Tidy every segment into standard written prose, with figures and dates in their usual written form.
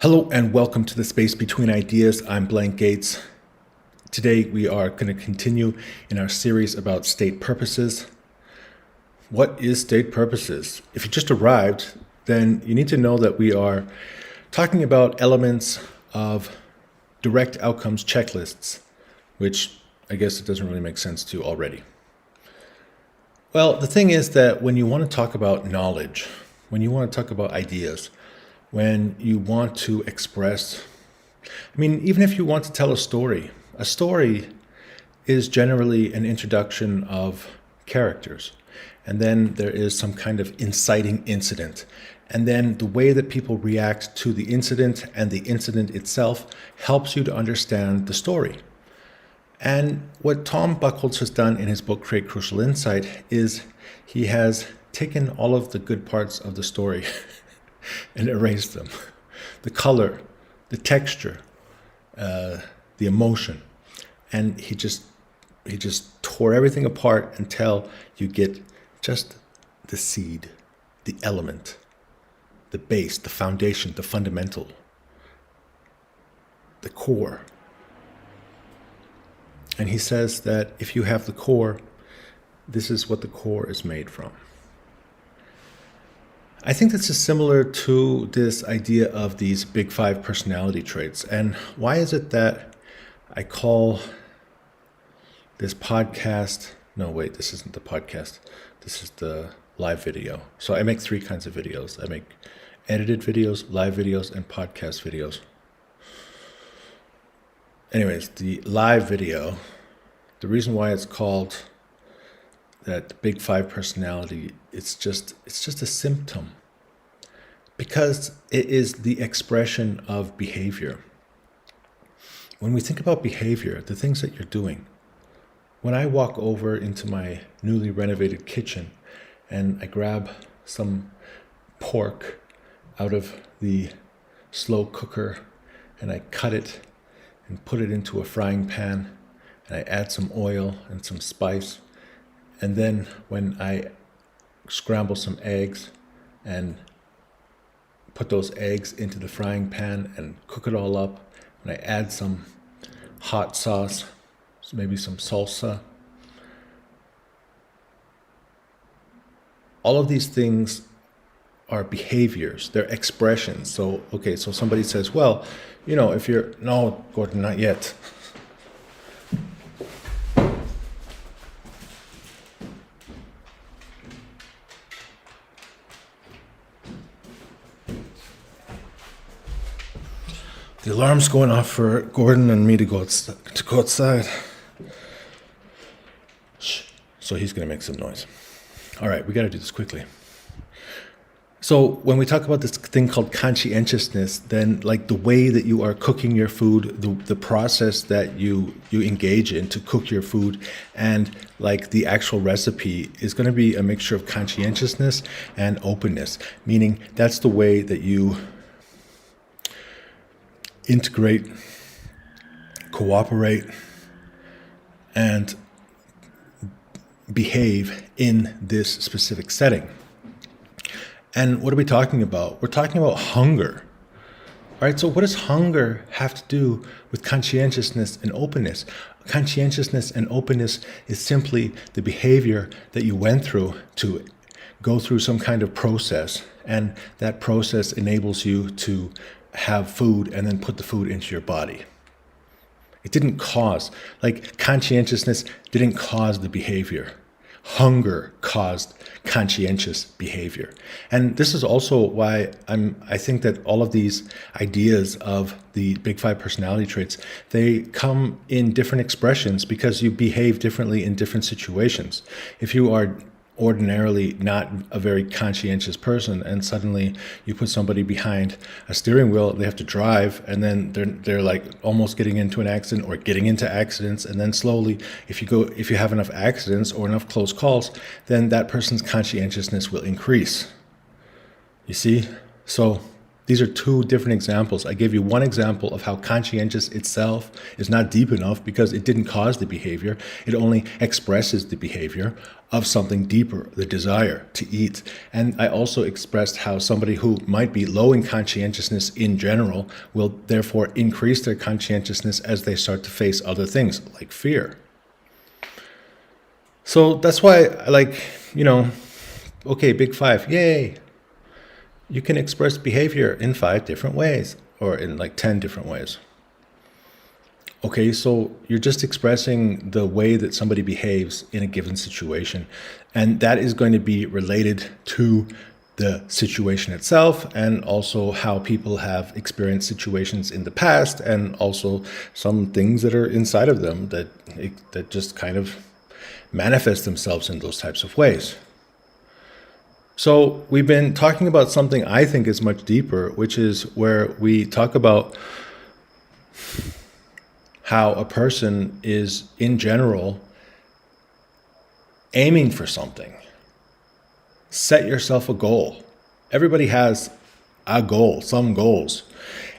Hello and welcome to the Space Between Ideas. I'm Blaine Gates. Today we are going to continue in our series about state purposes. What is state purposes? If you just arrived, then you need to know that we are talking about elements of direct outcomes checklists, which I guess it doesn't really make sense to already. Well, the thing is that when you want to talk about knowledge, when you want to talk about ideas, when you want to express, even if you want to tell a story is generally an introduction of characters. And then there is some kind of inciting incident. And then the way that people react to the incident and the incident itself helps you to understand the story. And what Tom Buckholtz has done in his book, Create Crucial Insight, is he has taken all of the good parts of the story and erased them. The color, the texture, the emotion. And he just tore everything apart until you get just the seed, the element, the base, the foundation, the fundamental, the core. And he says that if you have the core, this is what the core is made from. I think this is similar to this idea of these big five personality traits. And why is it that I call this podcast, no wait, this isn't the podcast, this is the live video. So I make three kinds of videos. I make edited videos, live videos, and podcast videos. Anyways, the live video, the reason why it's called that big five personality, it's just a symptom, because it is the expression of behavior. When we think about behavior, the things that you're doing, when I walk over into my newly renovated kitchen and I grab some pork out of the slow cooker and I cut it and put it into a frying pan and I add some oil and some spice, and then when I scramble some eggs and put those eggs into the frying pan and cook it all up, and I add some hot sauce, maybe some salsa. All of these things are behaviors, they're expressions. So somebody says, well, if you're, no, Gordon, not yet. The alarm's going off for Gordon and me to go outside. Shh. So he's going to make some noise. All right, we got to do this quickly. So when we talk about this thing called conscientiousness, then like the way that you are cooking your food, the process that you engage in to cook your food, and like the actual recipe is going to be a mixture of conscientiousness and openness, meaning that's the way that you integrate, cooperate, and behave in this specific setting. And what are we talking about? We're talking about hunger. All right, so what does hunger have to do with conscientiousness and openness? Conscientiousness and openness is simply the behavior that you went through to go through some kind of process, and that process enables you to have food and then put the food into your body. It didn't cause, conscientiousness didn't cause the behavior. Hunger caused conscientious behavior. And this is also why I think that all of these ideas of the big five personality traits, they come in different expressions because you behave differently in different situations. If you are ordinarily not a very conscientious person and suddenly you put somebody behind a steering wheel, they have to drive, and then they're like almost getting into an accident or getting into accidents, and then slowly if you have enough accidents or enough close calls, then that person's conscientiousness will increase. You see? So These are two different examples. I gave you one example of how conscientious itself is not deep enough because it didn't cause the behavior. It only expresses the behavior of something deeper, the desire to eat. And I also expressed how somebody who might be low in conscientiousness in general will therefore increase their conscientiousness as they start to face other things like fear. So that's why I like, okay, big five, yay. You can express behavior in 5 different ways, or in like 10 different ways. Okay, so you're just expressing the way that somebody behaves in a given situation. And that is going to be related to the situation itself, and also how people have experienced situations in the past, and also some things that are inside of them that just kind of manifest themselves in those types of ways. So we've been talking about something I think is much deeper, which is where we talk about how a person is, in general, aiming for something. Set yourself a goal. Everybody has a goal, some goals.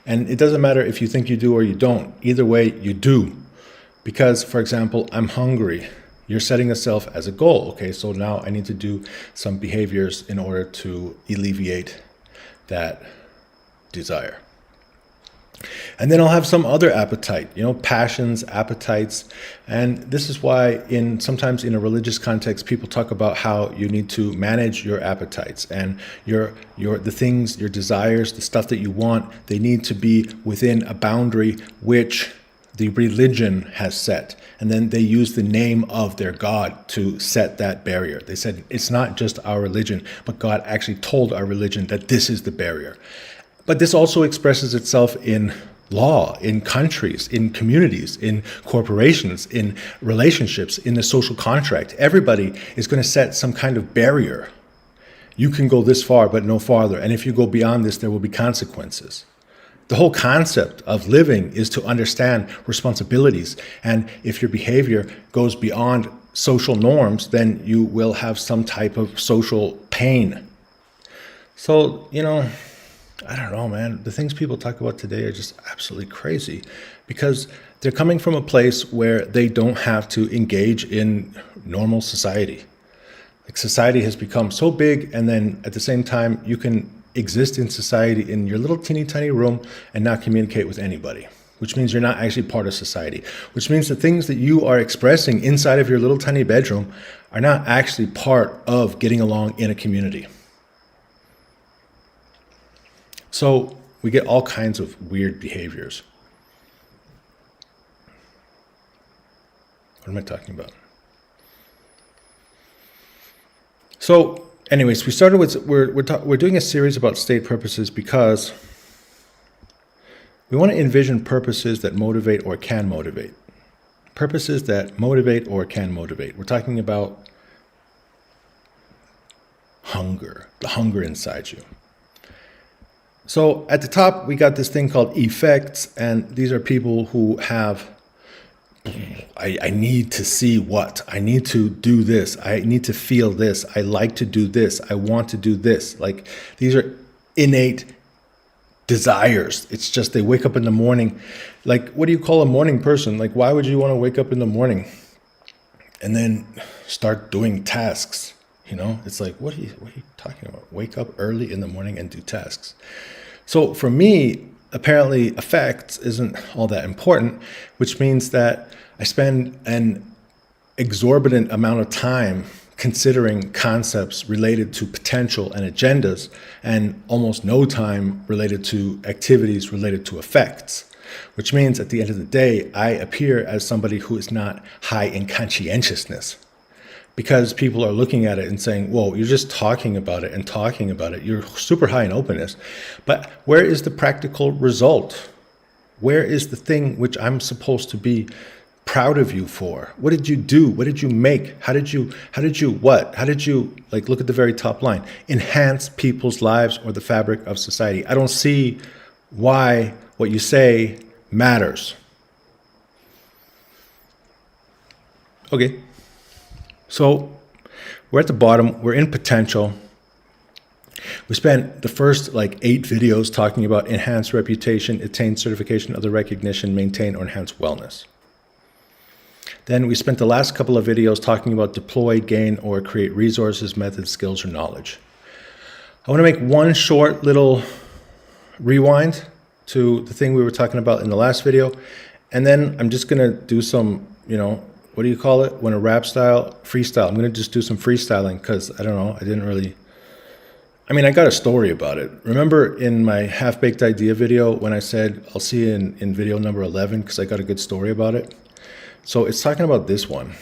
And it doesn't matter if you think you do or you don't. Either way, you do. Because, for example, I'm hungry. You're setting yourself as a goal. Okay, so now I need to do some behaviors in order to alleviate that desire. And then I'll have some other appetite, passions, appetites. And this is why sometimes in a religious context, people talk about how you need to manage your appetites and the things, your desires, the stuff that you want, they need to be within a boundary which the religion has set. And then they use the name of their God to set that barrier. They said, it's not just our religion, but God actually told our religion that this is the barrier. But this also expresses itself in law, in countries, in communities, in corporations, in relationships, in the social contract. Everybody is going to set some kind of barrier. You can go this far, but no farther. And if you go beyond this, there will be consequences. The whole concept of living is to understand responsibilities. And if your behavior goes beyond social norms, then you will have some type of social pain. So, I don't know, man. The things people talk about today are just absolutely crazy because they're coming from a place where they don't have to engage in normal society. Like, society has become so big, and then at the same time, you can exist in society in your little teeny tiny room and not communicate with anybody, which means you're not actually part of society, which means the things that you are expressing inside of your little tiny bedroom are not actually part of getting along in a community. So we get all kinds of weird behaviors. What am I talking about? So anyways, we started with, we're doing a series about state purposes because we want to envision purposes that motivate or can motivate. Purposes that motivate or can motivate. We're talking about hunger, the hunger inside you. So at the top, we got this thing called effects, and these are people who have, I need to see what, I need to do this, I need to feel this, I like to do this, I want to do this. Like, these are innate desires. It's just they wake up in the morning. Like, what do you call a morning person? Like, why would you want to wake up in the morning and then start doing tasks? It's like, what are you talking about? Wake up early in the morning and do tasks. So for me, apparently effects isn't all that important, which means that I spend an exorbitant amount of time considering concepts related to potential and agendas, and almost no time related to activities related to effects, which means at the end of the day, I appear as somebody who is not high in conscientiousness. Because people are looking at it and saying, whoa, you're just talking about it and talking about it. You're super high in openness. But where is the practical result? Where is the thing which I'm supposed to be proud of you for? What did you do? What did you make? How did you, like, look at the very top line, enhance people's lives or the fabric of society? I don't see why what you say matters. Okay. So we're at the bottom, we're in potential. We spent the first like 8 videos talking about enhance reputation, attain certification, other recognition, maintain or enhance wellness. Then we spent the last couple of videos talking about deploy, gain, or create resources, methods, skills, or knowledge. I want to make one short little rewind to the thing we were talking about in the last video. And then I'm just going to do some, what do you call it? When a rap style, freestyle. I'm going to just do some freestyling because I don't know. I got a story about it. Remember in my half-baked idea video when I said, I'll see you in video number 11 because I got a good story about it. So it's talking about this one.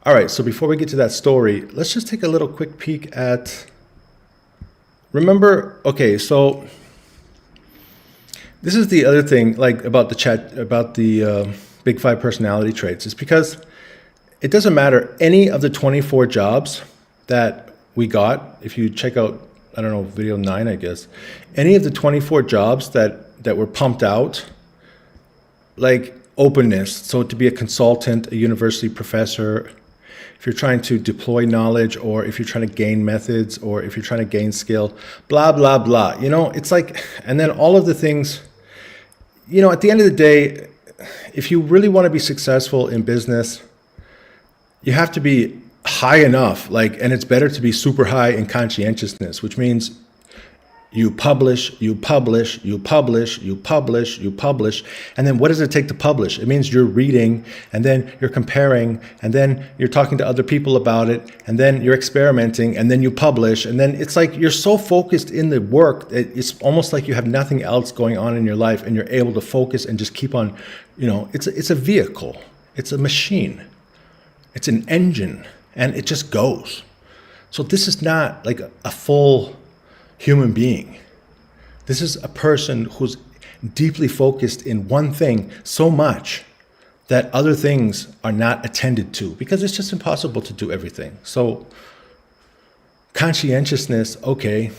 All right, so before we get to that story, let's just take a little quick peek at, okay, so this is the other thing, like about the Big 5 personality traits, is because it doesn't matter any of the 24 jobs that we got. If you check out, video 9, I guess, any of the 24 jobs that were pumped out, like openness, so to be a consultant, a university professor, if you're trying to deploy knowledge, or if you're trying to gain methods, or if you're trying to gain skill, blah, blah, blah. It's like, and then all of the things, at the end of the day, if you really want to be successful in business, you have to be high enough, and it's better to be super high in conscientiousness, which means you publish, you publish, you publish, you publish, you publish. And then what does it take to publish? It means you're reading, and then you're comparing, and then you're talking to other people about it, and then you're experimenting, and then you publish. And then it's like you're so focused in the work that it's almost like you have nothing else going on in your life, and you're able to focus and just keep on, it's a vehicle, it's a machine, it's an engine, and it just goes. So this is not like a full human being. This is a person who's deeply focused in one thing so much that other things are not attended to, because it's just impossible to do everything. So conscientiousness, okay,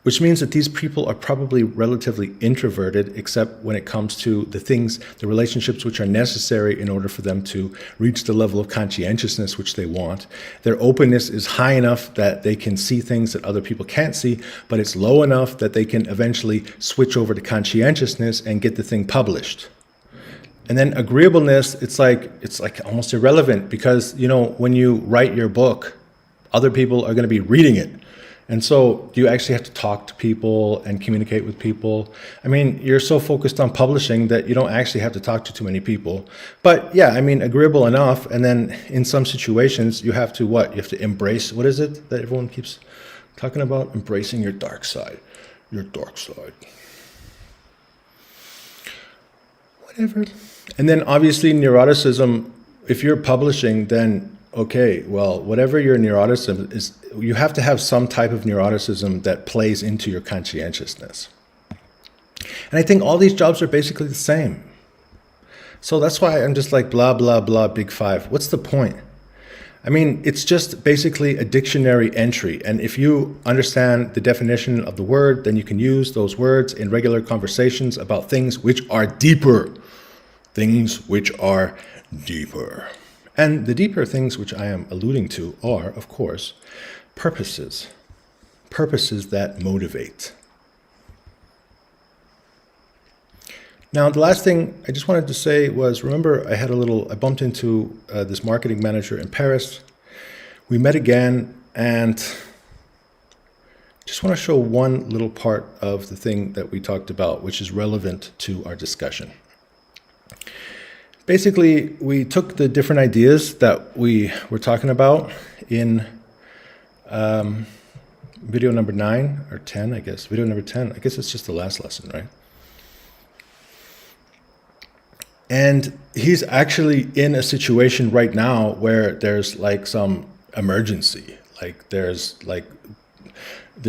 which means that these people are probably relatively introverted, except when it comes to the relationships which are necessary in order for them to reach the level of conscientiousness which they want. Their openness is high enough that they can see things that other people can't see, but it's low enough that they can eventually switch over to conscientiousness and get the thing published. And then agreeableness, it's like almost irrelevant, because, when you write your book, other people are going to be reading it. And so do you actually have to talk to people and communicate with people? You're so focused on publishing that you don't actually have to talk to too many people. But yeah, agreeable enough. And then in some situations, you have to what? You have to embrace, what is it that everyone keeps talking about? Embracing your dark side. Your dark side. Whatever. And then obviously neuroticism, if you're publishing, then okay, well, whatever your neuroticism is, you have to have some type of neuroticism that plays into your conscientiousness. And I think all these jobs are basically the same. So that's why I'm just like blah, blah, blah, Big 5. What's the point? It's just basically a dictionary entry. And if you understand the definition of the word, then you can use those words in regular conversations about things which are deeper. Things which are deeper. And the deeper things which I am alluding to are, of course, purposes. Purposes that motivate. Now, the last thing I just wanted to say was, remember I bumped into this marketing manager in Paris. We met again, and just want to show one little part of the thing that we talked about, which is relevant to our discussion. Basically, we took the different ideas that we were talking about in video number 9 or 10, I guess. Video number 10. I guess it's just the last lesson, right? And he's actually in a situation right now where there's like some emergency. There's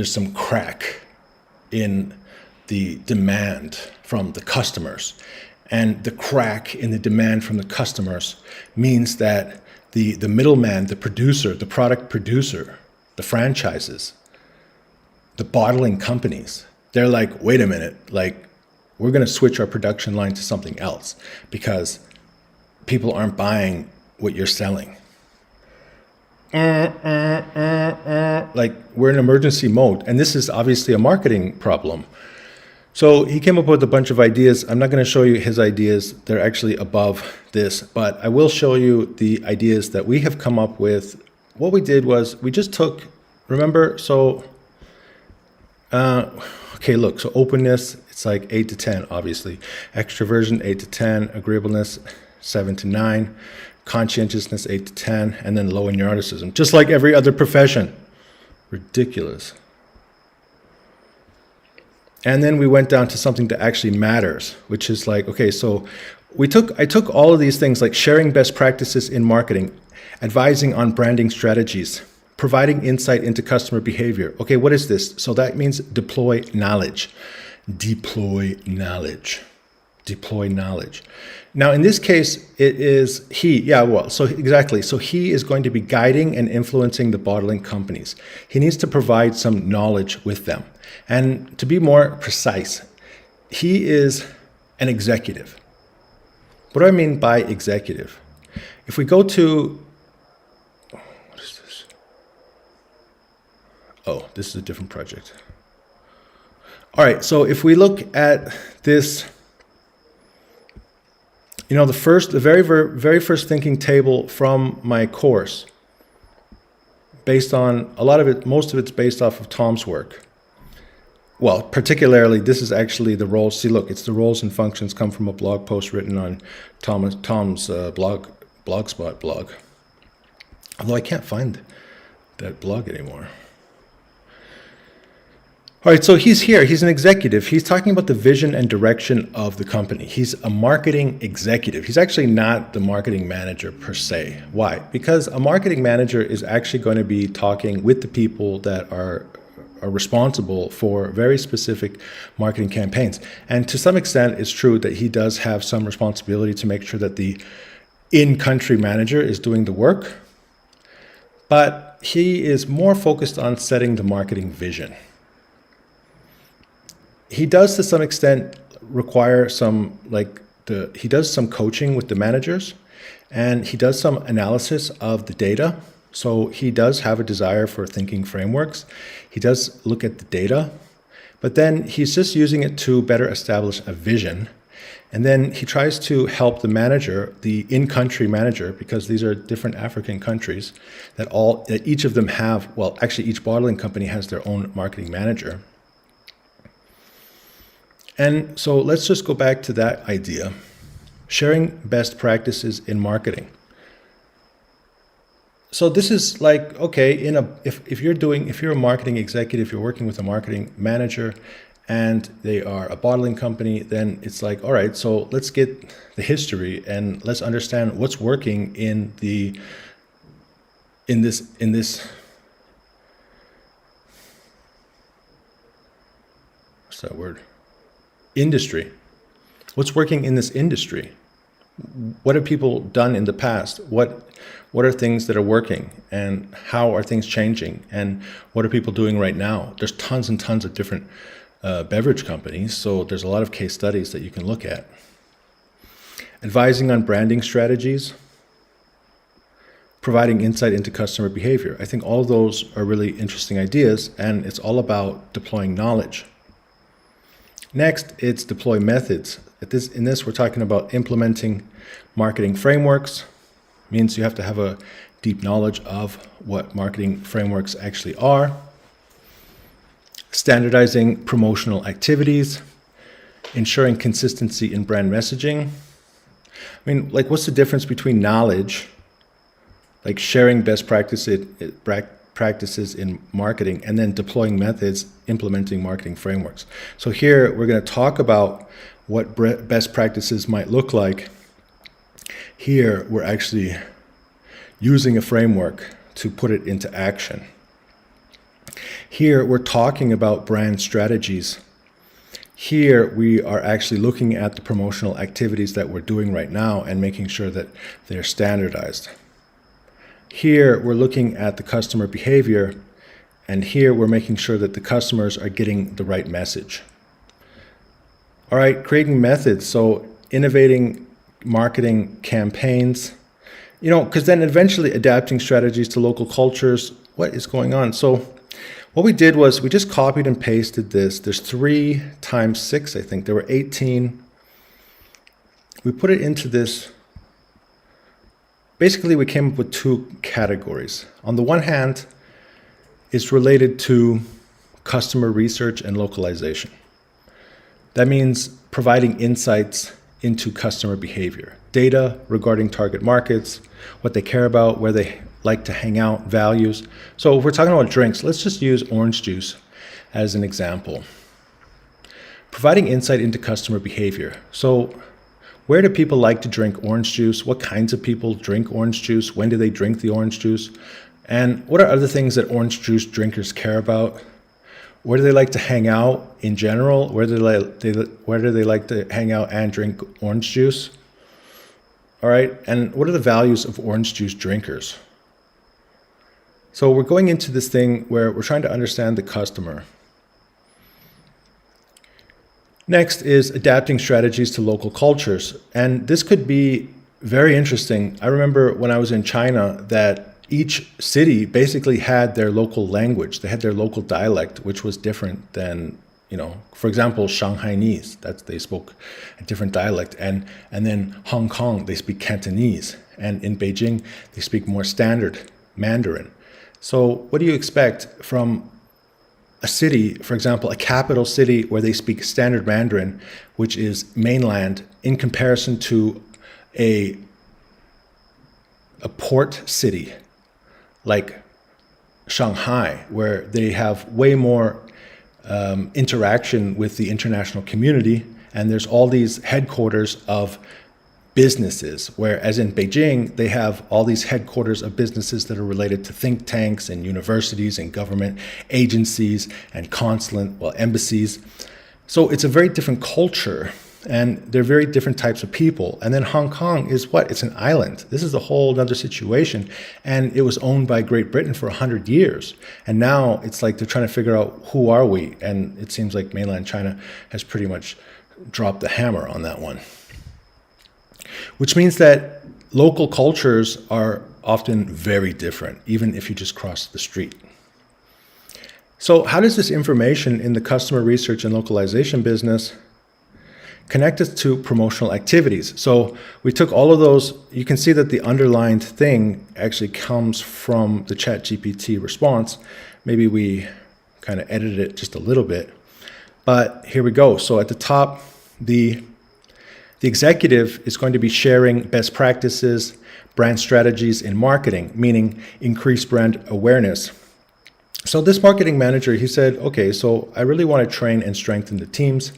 some crack in the demand from the customers. And the crack in the demand from the customers means that the middleman, the producer, the product producer, the franchises, the bottling companies, they're like, wait a minute, we're going to switch our production line to something else because people aren't buying what you're selling. like we're in emergency mode. And this is obviously a marketing problem. So he came up with a bunch of ideas. I'm not going to show you his ideas. They're actually above this, but I will show you the ideas that we have come up with. What we did was we just took, remember, so, okay, look, so openness, it's like 8 to 10, obviously. Extroversion, 8 to 10. Agreeableness, 7 to 9. Conscientiousness, 8 to 10. And then low in neuroticism, just like every other profession. Ridiculous. And then we went down to something that actually matters, which is like, okay, so I took all of these things like sharing best practices in marketing, advising on branding strategies, providing insight into customer behavior. Okay, what is this? So that means deploy knowledge. Deploy knowledge. Deploy knowledge. Now, in this case, it is he. Yeah, well, so exactly. So he is going to be guiding and influencing the bottling companies. He needs to provide some knowledge with them. And to be more precise, he is an executive. What do I mean by executive? If we go to, what is this? Oh, this is a different project. All right, so if we look at this, you know, the very first thinking table from my course, based on a lot of it, most of it's based off of Tom's work. Well, particularly, this is actually the roles. See, look, it's the roles and functions come from a blog post written on Tom's Blogspot blog. Although I can't find that blog anymore. All right, so he's here. He's an executive. He's talking about the vision and direction of the company. He's a marketing executive. He's actually not the marketing manager per se. Why? Because a marketing manager is actually going to be talking with the people that are responsible for very specific marketing campaigns. And to some extent, it's true that he does have some responsibility to make sure that the in-country manager is doing the work. But he is more focused on setting the marketing vision. He does, to some extent, require some, he does some coaching with the managers, and he does some analysis of the data. So he does have a desire for thinking frameworks. He does look at the data, but then he's just using it to better establish a vision. And then he tries to help the manager, the in-country manager, because these are different African countries, that each of them have, well, actually each bottling company has their own marketing manager. And so let's just go back to that idea. Sharing best practices in marketing. So this is like, okay, if you're a marketing executive, you're working with a marketing manager and they are a bottling company, then it's like, all right, so let's get the history and let's understand what's working in this what's that word? Industry. What's working in this industry? What have people done in the past? What are things that are working, and how are things changing, and what are people doing right now? There's tons and tons of different beverage companies, so there's a lot of case studies that you can look at. Advising on branding strategies, providing insight into customer behavior. I think all of those are really interesting ideas, and it's all about deploying knowledge. Next, it's deploy methods. In this, we're talking about implementing marketing frameworks. Means you have to have a deep knowledge of what marketing frameworks actually are. Standardizing promotional activities. Ensuring consistency in brand messaging. I mean, like, what's the difference between knowledge, like sharing best practices in marketing, and then deploying methods, implementing marketing frameworks? So here we're going to talk about what best practices might look like. Here we're actually using a framework to put it into action. Here we're talking about brand strategies. Here we are actually looking at the promotional activities that we're doing right now and making sure that they're standardized. Here we're looking at the customer behavior, and here we're making sure that the customers are getting the right message. All right, creating methods. So innovating marketing campaigns, because then eventually adapting strategies to local cultures, what is going on? So what we did was we just copied and pasted this. There's 3 times 6, I think. There were 18. We put it into this. Basically, we came up with 2 categories. On the one hand, it's related to customer research and localization. That means providing insights into customer behavior, data regarding target markets, what they care about, where they like to hang out, values. So if we're talking about drinks, let's just use orange juice as an example. Providing insight into customer behavior. So where do people like to drink orange juice? What kinds of people drink orange juice? When do they drink the orange juice? And what are other things that orange juice drinkers care about? Where do they like to hang out in general? Where do they like to hang out and drink orange juice? All right, and what are the values of orange juice drinkers? So we're going into this thing where we're trying to understand the customer. Next is adapting strategies to local cultures. And this could be very interesting. I remember when I was in China that each city basically had their local language. They had their local dialect, which was different than, for example, Shanghainese, they spoke a different dialect. And then Hong Kong, they speak Cantonese. And in Beijing, they speak more standard Mandarin. So what do you expect from a city, for example, a capital city where they speak standard Mandarin, which is mainland, in comparison to a port city like Shanghai, where they have way more interaction with the international community, and there's all these headquarters of businesses, whereas in Beijing, they have all these headquarters of businesses that are related to think tanks and universities and government agencies and embassies. So it's a very different culture, and they're very different types of people. And then Hong Kong is what? It's an island. This is a whole other situation. And it was owned by Great Britain for 100 years. And now it's like they're trying to figure out, who are we? And it seems like mainland China has pretty much dropped the hammer on that one. Which means that local cultures are often very different, even if you just cross the street. So how does this information in the customer research and localization business connect us to promotional activities? So we took all of those. You can see that the underlined thing actually comes from the ChatGPT response. Maybe we kind of edited it just a little bit. But here we go. So at the top, the executive is going to be sharing best practices, brand strategies in marketing, meaning increased brand awareness. So this marketing manager, he said, okay, so I really want to train and strengthen the teams.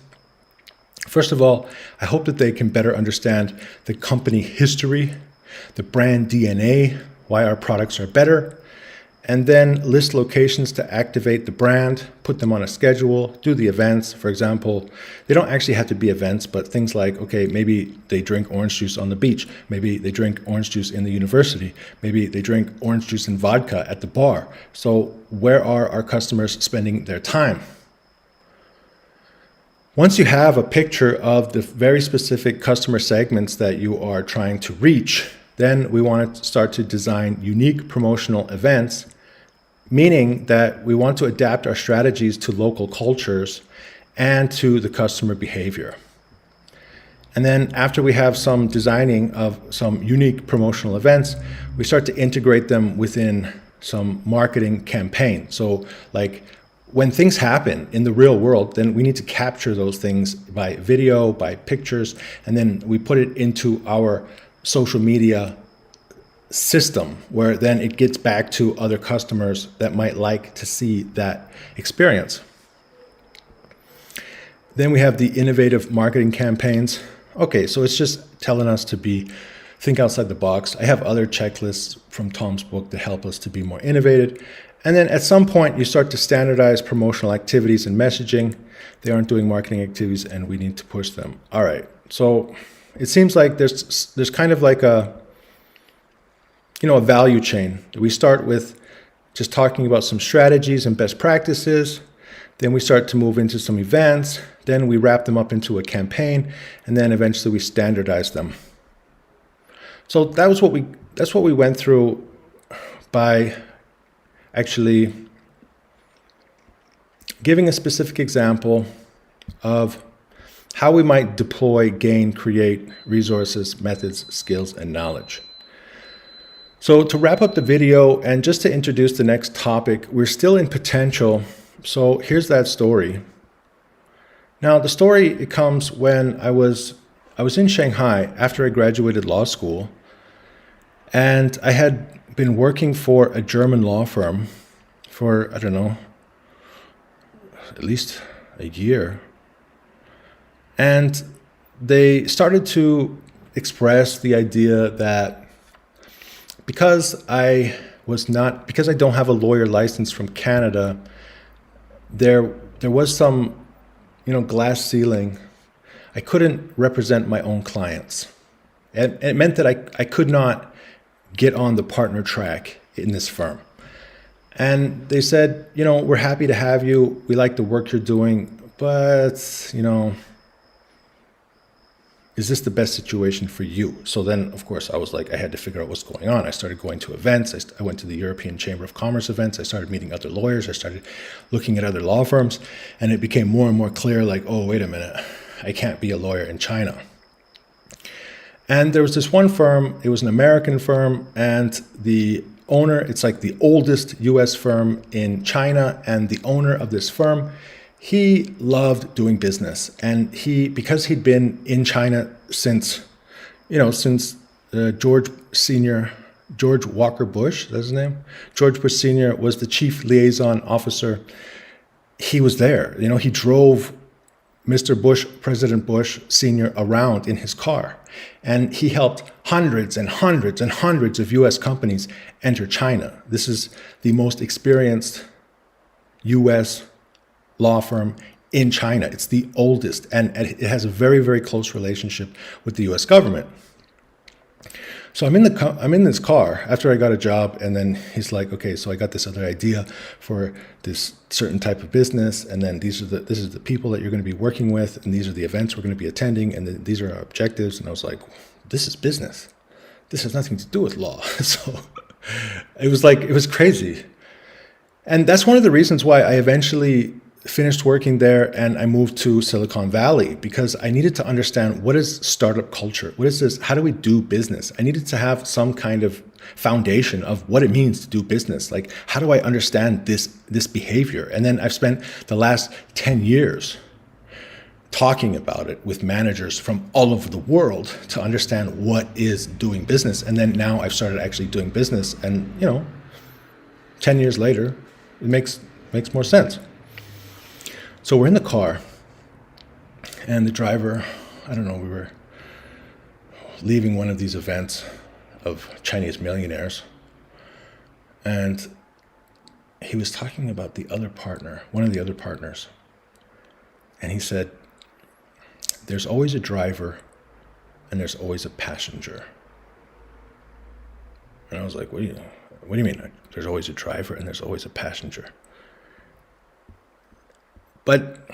First of all, I hope that they can better understand the company history, the brand DNA, why our products are better, and then list locations to activate the brand, put them on a schedule, do the events. For example, they don't actually have to be events, but things like, okay, maybe they drink orange juice on the beach. Maybe they drink orange juice in the university. Maybe they drink orange juice and vodka at the bar. So where are our customers spending their time? Once you have a picture of the very specific customer segments that you are trying to reach, then we want to start to design unique promotional events, meaning that we want to adapt our strategies to local cultures and to the customer behavior. And then after we have some designing of some unique promotional events, we start to integrate them within some marketing campaign. So like when things happen in the real world, then we need to capture those things by video, by pictures, and then we put it into our social media system, where then it gets back to other customers that might like to see that experience. Then we have the innovative marketing campaigns. Okay, so it's just telling us to think outside the box. I have other checklists from Tom's book that help us to be more innovative. And then at some point, you start to standardize promotional activities and messaging. They aren't doing marketing activities, and we need to push them. All right, so it seems like there's kind of like a value chain. We start with just talking about some strategies and best practices. Then we start to move into some events. Then we wrap them up into a campaign, and then eventually we standardize them. So that was what we that's what we went through by actually giving a specific example of how we might deploy, gain, create resources, methods, skills, and knowledge. So to wrap up the video and just to introduce the next topic, we're still in potential. So here's that story. Now the story, it comes when I was in Shanghai after I graduated law school, and I had been working for a German law firm for, I don't know, at least a year. And they started to express the idea that because I don't have a lawyer license from Canada, there was some, glass ceiling. I couldn't represent my own clients. And it meant that I could not get on the partner track in this firm. And they said, we're happy to have you. We like the work you're doing, but, is this the best situation for you? So then, of course, I was like, I had to figure out what's going on. I started going to events. I went to the European Chamber of Commerce events. I started meeting other lawyers. I started looking at other law firms. And it became more and more clear, like, oh, wait a minute, I can't be a lawyer in China. And there was this one firm, it was an American firm, and the owner, it's like the oldest US firm in China, and the owner of this firm, he loved doing business, and because he'd been in China since George Walker Bush, that's his name. George Bush Sr. was the chief liaison officer. He was there. He drove Mr. Bush, President Bush Sr. around in his car, and he helped hundreds and hundreds and hundreds of U.S. companies enter China. This is the most experienced U.S. law firm in China. It's the oldest, and it has a very, very close relationship with the U.S. government. So I'm in this car after I got a job, and then he's like, okay, so I got this other idea for this certain type of business, and then this is the people that you're going to be working with, and these are the events we're going to be attending, and these are our objectives. And I was like, this is business. This has nothing to do with law. So it was crazy. And that's one of the reasons why I eventually finished working there and I moved to Silicon Valley, because I needed to understand, what is startup culture? What is this? How do we do business? I needed to have some kind of foundation of what it means to do business. Like, how do I understand this behavior? And then I've spent the last 10 years talking about it with managers from all over the world to understand what is doing business. And then now I've started actually doing business, and 10 years later, it makes more sense. So we're in the car, and the driver, I don't know, we were leaving one of these events of Chinese millionaires, and he was talking about the other partner, one of the other partners, and he said, there's always a driver and there's always a passenger. And I was like, what do you mean? There's always a driver and there's always a passenger. But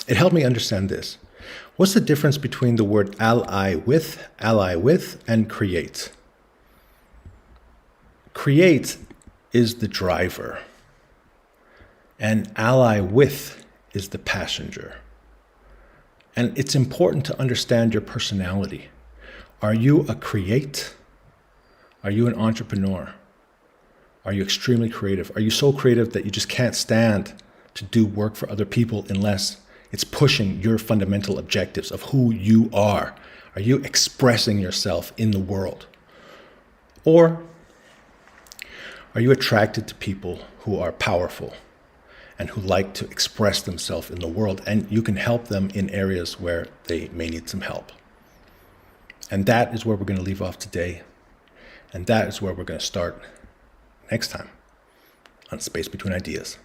it helped me understand this. What's the difference between the word ally with, and create? Create is the driver, and ally with is the passenger. And it's important to understand your personality. Are you a create? Are you an entrepreneur? Are you extremely creative? Are you so creative that you just can't stand to do work for other people unless it's pushing your fundamental objectives of who you are? Are you expressing yourself in the world? Or are you attracted to people who are powerful and who like to express themselves in the world, and you can help them in areas where they may need some help? And that is where we're going to leave off today. And that is where we're going to start next time on Space Between Ideas.